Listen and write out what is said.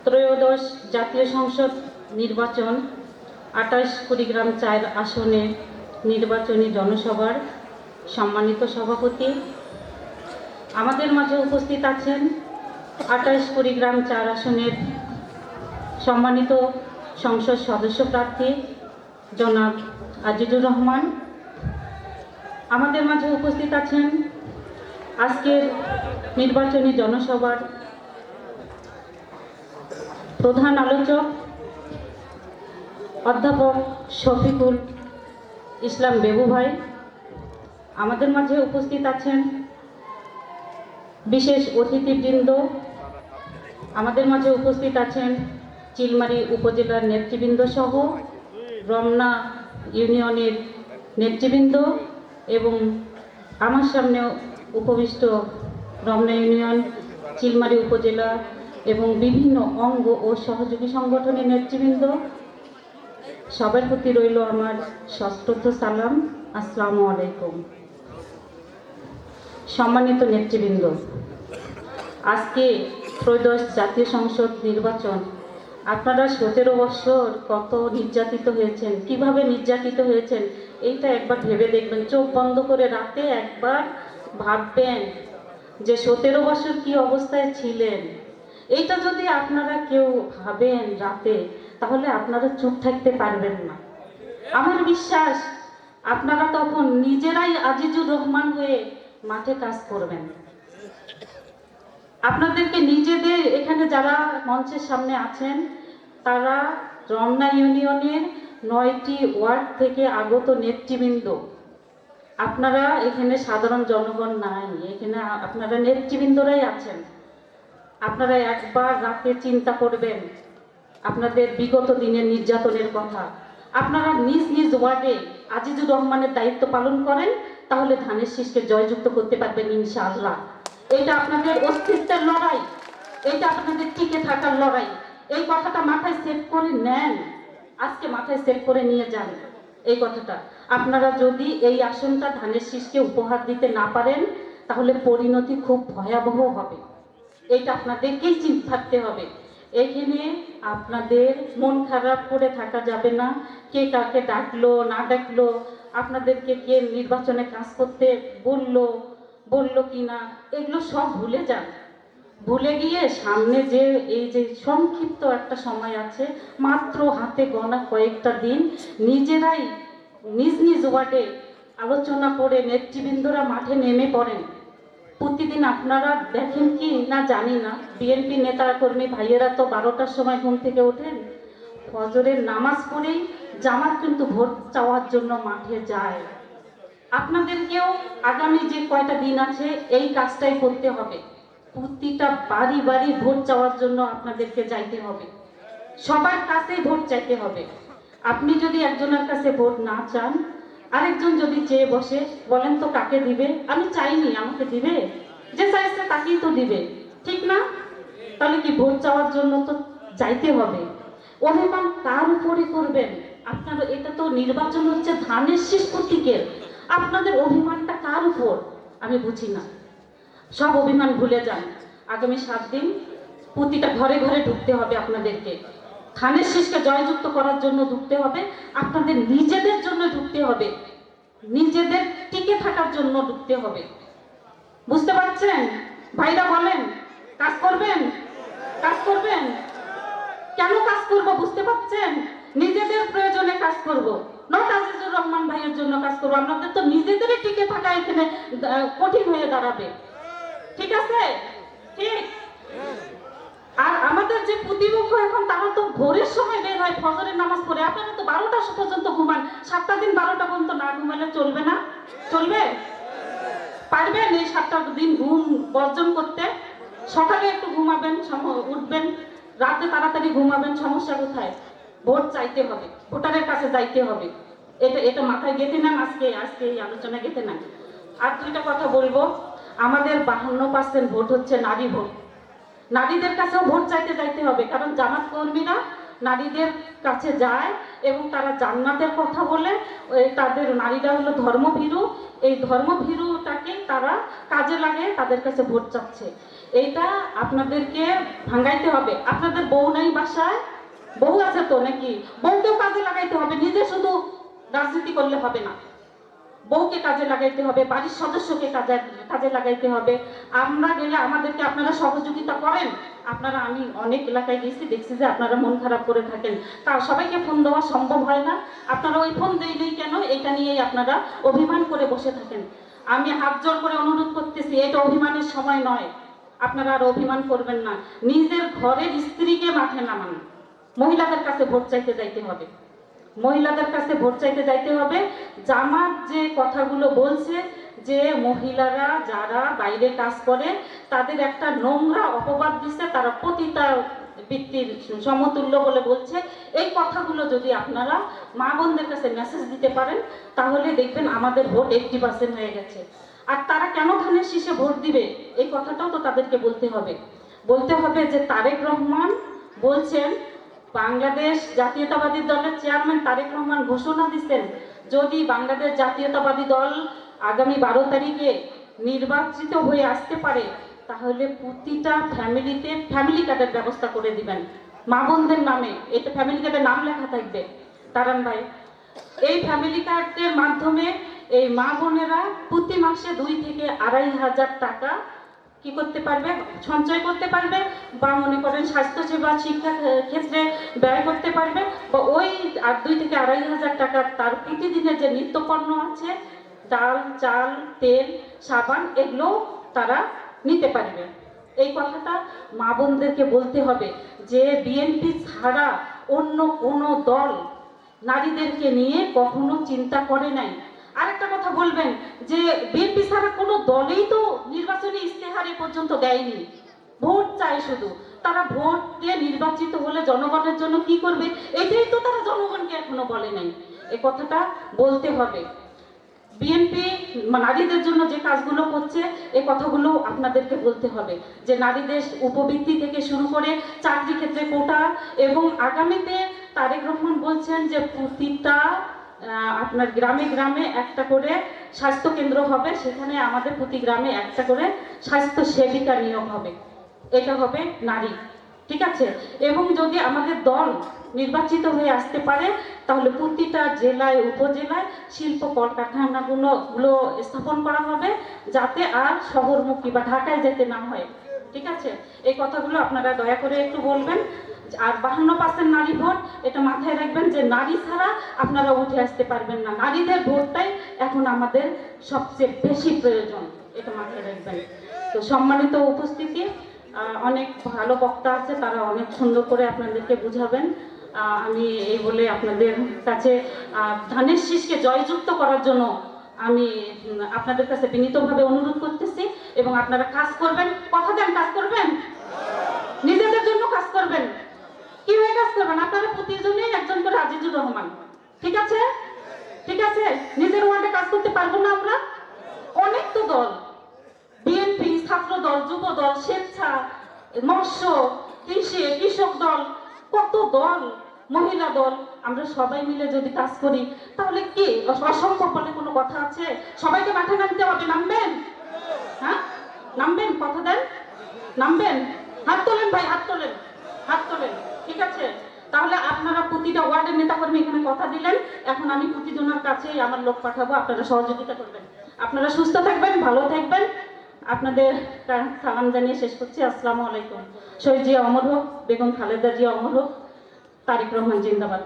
ত্রয়োদশ জাতীয় সংসদ নির্বাচন ২৮ কুড়িগ্রাম ৪ আসনে নির্বাচনী জনসভার সম্মানিত সভাপতি, আমাদের মাঝে উপস্থিত আছেন ২৮ কুড়িগ্রাম ৪ আসনের সম্মানিত সংসদ সদস্য প্রার্থী জনাব আজিজুর রহমান। আমাদের মাঝে উপস্থিত আছেন আজকের নির্বাচনী জনসভার প্রধান আলোচক অধ্যাপক শফিকুল ইসলাম বেবু ভাই। আমাদের মাঝে উপস্থিত আছেন বিশেষ অতিথিবৃন্দ। আমাদের মাঝে উপস্থিত আছেন চিলমারী উপজেলার নেতৃবৃন্দ সহ রমনা ইউনিয়নের নেতৃবৃন্দ এবং আমার সামনে উপবিষ্ট রমনা ইউনিয়ন, চিলমারী উপজেলা এবং বিভিন্ন অঙ্গ ও সহযোগী সংগঠনের নেতৃবৃন্দ। সবার প্রতি রইল আমার সশ্রদ্ধ সালাম। আসসালামু আলাইকুম। সম্মানিত নেতৃবৃন্দ, আজকে ত্রয়োদশ জাতীয় সংসদ নির্বাচন। আপনারা 17 বছর কত নির্যাতিত হয়েছেন, কিভাবে নির্যাতিত হয়েছেন এইটা একবার ভেবে দেখবেন। চোখ বন্ধ করে রাতে একবার ভাববেন যে 17 বছর কি অবস্থায় ছিলেন। এইটা যদি আপনারা কেউ ভাবেন রাতে, তাহলে আপনারা চুপ থাকতে পারবেন না। আমার বিশ্বাস আপনারা তখন নিজেরাই আজিজুর রহমান হয়ে মাঠে কাজ করবেন। আপনাদেরকে নিজেদের এখানে যারা মঞ্চের সামনে আছেন তারা রমনা ইউনিয়নের 9টি ওয়ার্ড থেকে আগত নেতৃবৃন্দ। আপনারা এখানে সাধারণ জনগণ নাই, এখানে আপনারা নেতৃবৃন্দরাই আছেন। আপনারা একবার রাতে চিন্তা করবেন আপনাদের বিগত দিনের নির্যাতনের কথা। আপনারা নিজ নিজ ওয়ার্ডে আজিজুর রহমানের দায়িত্ব পালন করেন, তাহলে ধানের শীষকে জয়যুক্ত করতে পারবেন ইনশাআল্লাহ। এটা আপনাদের অস্তিত্বের লড়াই, এটা আপনাদের টিকে থাকার লড়াই। এই কথাটা মাথায় সেট করে নেন, আজকে মাথায় সেট করে নিয়ে যান এই কথাটা। আপনারা যদি এই আসনটা ধানের শীষকে উপহার দিতে না পারেন, তাহলে পরিণতি খুব ভয়াবহ হবে। এটা আপনাদেরকেই চিন্তা থাকতে হবে। এখানে আপনাদের মন খারাপ করে থাকা যাবে না। কে কাকে ডাকলো না ডাকলো, আপনাদেরকে কে নির্বাচনে কাজ করতে বললো কি না, এগুলো সব ভুলে যান। ভুলে গিয়ে সামনে যে এই যে সংক্ষিপ্ত একটা সময় আছে, মাত্র হাতে গোনা কয়েকটা দিন, নিজেরাই নিজ নিজ ওয়ার্ডে আলোচনা করে নেতৃবৃন্দরা মাঠে নেমে পড়েন। প্রতিদিন আপনারা দেখেন কি না জানি না, বিএনপি নেতা কর্মী ভাইয়েরা তো 12টার সময় ঘুম থেকে ওঠেন, ফজরের নামাজ পড়েই জামাত কিন্তু ভোট চাওয়ার জন্য মাঠে যায়। আপনাদেরকেও আগামী যে কয়টা দিন আছে এই কাজটাই করতে হবে। প্রতিটা বাড়ি বাড়ি ভোট চাওয়ার জন্য আপনাদেরকে যাইতে হবে, সবার কাছেই ভোট চাইতে হবে। আপনি যদি একজনের কাছে ভোট না চান, আরেকজন যদি চেয়ে বসে, বলেন তো কাকে দিবে? আমি চাইনি, আমাকে দিবে? যে চাইছে তাকেই তো দিবে, ঠিক না? তাহলে কি ভোট চাওয়ার জন্য তো যাইতে হবে। অভিমান কার উপরে করবেন আপনারা? এটা তো নির্বাচন হচ্ছে ধানের শীষ প্রতীকের, আপনাদের অভিমানটা কার উপর আমি বুঝি না। সব অভিমান ভুলে যান। আগামী 7 দিন প্রতিটা ঘরে ঘরে ঢুকতে হবে আপনাদেরকে। ধানের শীষকে জয়যুক্ত করার জন্য ঢুকতে হবে, আপনাদের নিজেদের জন্য ঢুকতে হবে, নিজেদের টিকে থাকার জন্য ঢুকতে হবে। বুঝতে পারছেন ভাইরা? বলেন, কাজ করবেন? কাজ করবেন? কেন কাজ করব বুঝতে পারছেন? নিজেদের প্রয়োজনে কাজ করব, নট আজিজুর রহমান ভাইয়ের জন্য কাজ করব। আপনাদের তো নিজেদেরই টিকে থাকা এখানে কঠিন হয়ে দাঁড়াবে, ঠিক আছে? ঠিক। আর আমাদের যে প্রতিপক্ষ এখন, তারা তো ভোরের সময় বের হয় ফজরের নামাজ পড়ে। আপনারা তো 12টা পর্যন্ত ঘুমান। 7টা দিন 12টা পর্যন্ত না ঘুমালে চলবে না? চলবে? পারবেন এই 7টা দিন ঘুম বর্জন করতে? সকালে একটু ঘুমাবেন, উঠবেন, রাতে তাড়াতাড়ি ঘুমাবেন, সমস্যা কোথায়? ভোট চাইতে হবে, ভোটারের কাছে যাইতে হবে। এটা মাথায় গেঁথে নেন, আজকে এই আলোচনা গেঁথে নেন। আর 2টা কথা বলবো। আমাদের 52% ভোট হচ্ছে নারী ভোট। নারীদের কাছেও ভোট চাইতে যাইতে হবে, কারণ জামাত কর্মীরা নারীদের কাছে যায় এবং তারা জান্নাতের কথা বলে। তাদের নারীরা হলো ধর্মভীরু, এই ধর্মভীরুটাকে তারা কাজে লাগে, তাদের কাছে ভোট চাচ্ছে। এইটা আপনাদেরকে ভাঙাইতে হবে। আপনাদের বউ নাই বাসায়? বউ আছে তো নাকি? বউকেও কাজে লাগাইতে হবে, নিজে শুধু রাজনীতি করলে হবে না। বউকে কাজে লাগাইতে হবে, বাড়ির সদস্যকে কাজে কাজে লাগাইতে হবে। আমরা গেলে আমাদেরকে আপনারা সহযোগিতা করেন। আপনারা, আমি অনেক এলাকায় গেছি, দেখছি যে আপনারা মন খারাপ করে থাকেন, তা সবাইকে ফোন দেওয়া সম্ভব হয় না। আপনারা ওই ফোন দিলেই কেন, এটা নিয়েই আপনারা অভিমান করে বসে থাকেন। আমি হাত জোর করে অনুরোধ করতেছি, এটা অভিমানের সময় নয়। আপনারা আর অভিমান করবেন না। নিজের ঘরের স্ত্রীকে মাঠে নামান। মহিলাদের কাছে ভোট চাইতে যাইতে হবে, মহিলাদের কাছে ভোট চাইতে যাইতে হবে। জামাত যে কথাগুলো বলছে যে মহিলারা যারা বাইরে কাজ করে তাদের একটা নোংরা অপবাদ দিচ্ছে, তারা পতিতা বৃত্তির সমতুল্য বলে বলছে, এই কথাগুলো যদি আপনারা মা বোনদের কাছে মেসেজ দিতে পারেন তাহলে দেখবেন আমাদের ভোট 80% হয়ে গেছে। আর তারা কেন ধানের শীষে ভোট দিবে এই কথাটাও তো তাদেরকে বলতে হবে। বলতে হবে যে তারেক রহমান বলছেন, বাংলাদেশ জাতীয়তাবাদী দলের চেয়ারম্যান তারেক রহমান ঘোষণা দিচ্ছেন, যদি বাংলাদেশ জাতীয়তাবাদী দল আগামী 12 তারিখে নির্বাচিত হয়ে আসতে পারে তাহলে প্রতিটা ফ্যামিলিতে ফ্যামিলি কার্ডের ব্যবস্থা করে দিবেন মা বোনদের নামে। এটা ফ্যামিলি কার্ডের নাম লেখা থাকবে। তারান ভাই, এই ফ্যামিলি কার্ডের মাধ্যমে এই মা বোনেরা প্রতি মাসে 2 থেকে 2,500 টাকা কি করতে পারবে, সঞ্চয় করতে পারবে, বা মনে করেন স্বাস্থ্যসেবা শিক্ষা ক্ষেত্রে ব্যয় করতে পারবে, বা ওই 2 থেকে 2,500 টাকা তার প্রতিদিনের যে নিত্যপণ্য আছে, ডাল চাল তেল সাবান, এগুলো তারা নিতে পারবে। এই কথাটা মা বোনদেরকে বলতে হবে যে বিএনপি ছাড়া অন্য কোনো দল নারীদেরকে নিয়ে কখনো চিন্তা করে নাই। আরেকটা কথা বলবেন যে বিএনপি ছাড়া কোনো দলই তো নির্বাচনী ইস্তেহার এ পর্যন্ত দেয়নি, ভোট চায় শুধু। তারা ভোট দিয়ে নির্বাচিত হলে জনগণের জন্য কি করবে এটাই তো তারা জনগণকে এখনো বলে নাই। এই কথাটা বলতে হবে। বিএনপি নারীদের জন্য যে কাজগুলো করছে এই কথাগুলো আপনাদেরকে বলতে হবে, যে নারীদের উপবৃত্তি থেকে শুরু করে চাকরি ক্ষেত্রে কোটা, এবং আগামীতে তারেক রহমান বলছেন যে প্রতিটা আপনার গ্রামে গ্রামে একটা করে স্বাস্থ্য কেন্দ্র হবে, সেখানে আমাদের প্রতি গ্রামে একটা করে স্বাস্থ্য সেবিকা নিয়োগ হবে। এটা হবে নারী, ঠিক আছে। এবং যদি আমাদের দল নির্বাচিত হয়ে আসতে পারে তাহলে প্রতিটা জেলায় উপজেলায় শিল্প কলকারখানাগুলো স্থাপন করা হবে, যাতে আর শহরমুখী বা ঢাকায় যেতে না হয়, ঠিক আছে। এই কথাগুলো আপনারা দয়া করে একটু বলবেন। আর 52% নারী ভোট, এটা মাথায় রাখবেন যে নারী ছাড়া আপনারা উঠে আসতে পারবেন না। নারীদের ভোটটাই এখন আমাদের সবচেয়ে বেশি প্রয়োজন, এটা মাথায় রাখবেন। তো সম্মানিত উপস্থিতি, অনেক ভালো বক্তা আছে, তারা অনেক সুন্দর করে আপনাদেরকে বুঝাবেন। আমি এই বলে আপনাদের কাছে ধানের শীষকে জয়যুক্ত করার জন্য আমি আপনাদের কাছে বিনীতভাবে অনুরোধ করতেছি, এবং আপনারা কাজ করবেন। কথা দেন, কাজ করবেন, নিজেদের জন্য কাজ করবেন। কিভাবে কাজ করবেন? আপনারা প্রতিজনেই একজন করে আজিজুর রহমান, ঠিক আছে, ঠিক আছে। নিজের ওয়ার্ডে কাজ করতে পারবো না আমরা? অনেক তো দল, বিএনপি, ছাত্র দল, যুব দল, স্বেচ্ছা, মৎস্য, কৃষি, কৃষক দল, কত দল, মহিলা দল, আমরা সবাই মিলে যদি কাজ করি তাহলে কি অসম্ভব বলে কোনো কথা আছে? সবাইকে মাঠে নামতে হবে। নামবেন? হ্যাঁ, নামবেন? কথা দেন, নামবেন? হাত তোলেন ভাই, হাত তোলেন, হাত তোলেন, ঠিক আছে। তাহলে আপনারা প্রতিটা ওয়ার্ডের নেতাকর্মী এখানে কথা দিলেন, এখন আমি প্রতিজনের কাছেই আমার লোক পাঠাবো, আপনারা সহযোগিতা করবেন। আপনারা সুস্থ থাকবেন, ভালো থাকবেন। আপনাদের সালাম জানিয়ে শেষ করছি। আসসালামু আলাইকুম। শহীদ জিয়া অমর হোক, বেগম খালেদা জিয়া অমর হোক, তারেক রহমান জিন্দাবাদ।